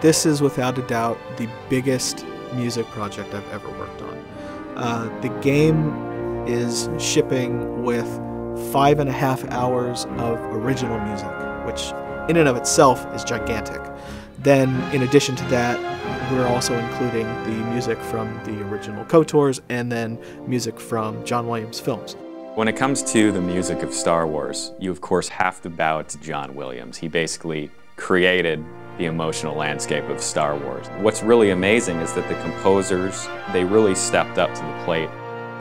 This is without a doubt the biggest music project I've ever worked on. The game is shipping with 5.5 hours of original music, which in and of itself is gigantic. Then, in addition to that, we're also including the music from the original KOTORs and then music from John Williams films. When it comes to the music of Star Wars, you of course have to bow to John Williams. He basically created the emotional landscape of Star Wars. What's really amazing is that the composers, they really stepped up to the plate.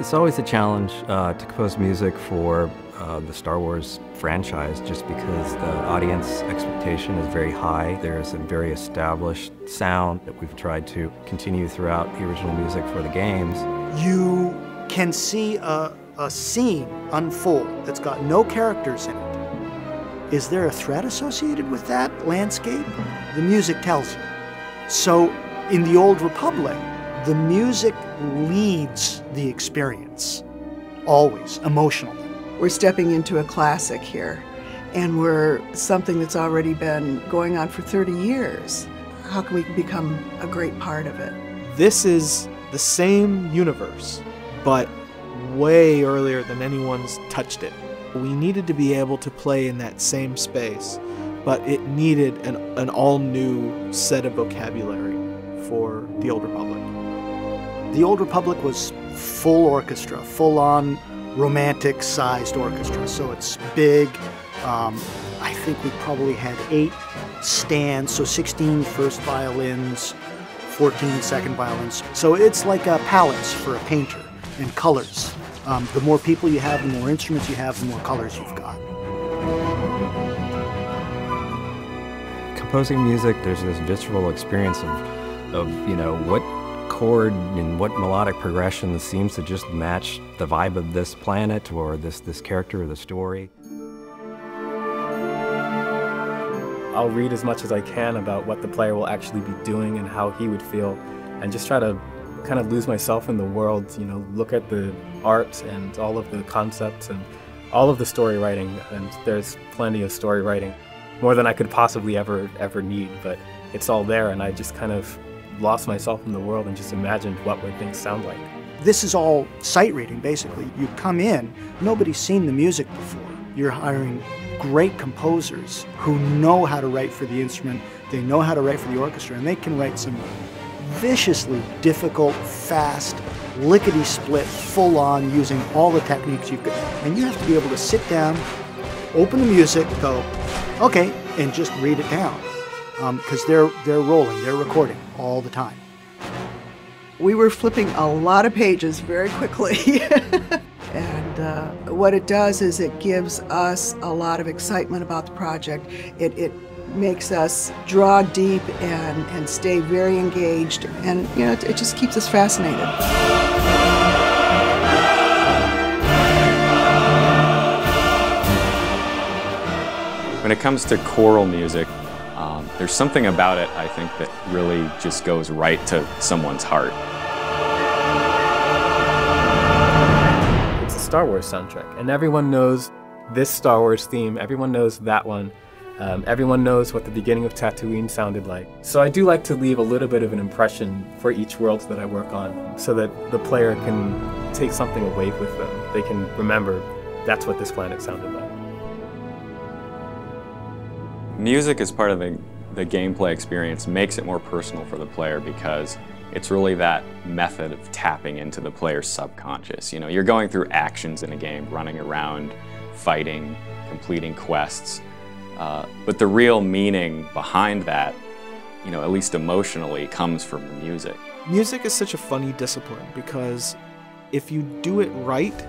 It's always a challenge to compose music for the Star Wars franchise, just because the audience expectation is very high. There's a very established sound that we've tried to continue throughout the original music for the games. You can see a scene unfold that's got no characters in it. Is there a threat associated with that landscape? The music tells you. So in the Old Republic, the music leads the experience, always, emotionally. We're stepping into a classic here, and we're something that's already been going on for 30 years. How can we become a great part of it? This is the same universe, but way earlier than anyone's touched it. We needed to be able to play in that same space, but it needed an all-new set of vocabulary for the Old Republic. The Old Republic was full orchestra, full-on romantic-sized orchestra, so it's big. I think we probably had 8 stands, so 16 first violins, 14 second violins. So it's like a palettes for a painter, and colors. The more people you have, the more instruments you have, the more colors you've got. Composing music, there's this visceral experience of you know, what chord and what melodic progression seems to just match the vibe of this planet or this character or the story. I'll read as much as I can about what the player will actually be doing and how he would feel, and just try to kind of lose myself in the world, you know, look at the art and all of the concepts and all of the story writing, and there's plenty of story writing, more than I could possibly ever need, but it's all there, and I just kind of lost myself in the world and just imagined what would things sound like. This is all sight reading, basically. You come in, nobody's seen the music before. You're hiring great composers who know how to write for the instrument, they know how to write for the orchestra, and they can write some viciously difficult, fast, lickety-split, full-on, using all the techniques you've got. And you have to be able to sit down, open the music, go, okay, and just read it down. Because they're rolling, they're recording all the time. We were flipping a lot of pages very quickly. And what it does is it gives us a lot of excitement about the project. It makes us draw deep and stay very engaged, and you know, it just keeps us fascinated. When it comes to choral music, there's something about it, I think, that really just goes right to someone's heart. It's a Star Wars soundtrack, and everyone knows this Star Wars theme, everyone knows that one. Everyone knows what the beginning of Tatooine sounded like. So I do like to leave a little bit of an impression for each world that I work on, so that the player can take something away with them. They can remember that's what this planet sounded like. Music as part of the gameplay experience makes it more personal for the player, because it's really that method of tapping into the player's subconscious. You know, you're going through actions in a game, running around, fighting, completing quests. But the real meaning behind that, you know, at least emotionally, comes from the music. Music is such a funny discipline, because if you do it right,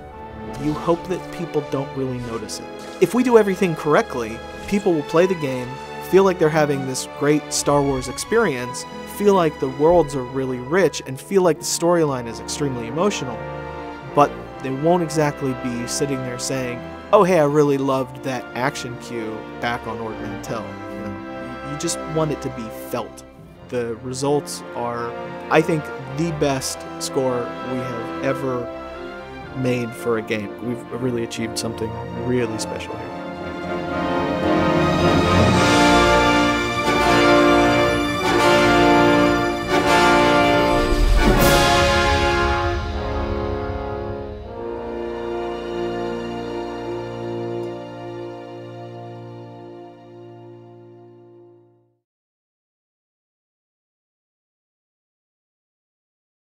you hope that people don't really notice it. If we do everything correctly, people will play the game, feel like they're having this great Star Wars experience, feel like the worlds are really rich, and feel like the storyline is extremely emotional. But they won't exactly be sitting there saying, oh hey, I really loved that action cue back on Ord Mantell. You know, you just want it to be felt. The results are, I think, the best score we have ever made for a game. We've really achieved something really special here.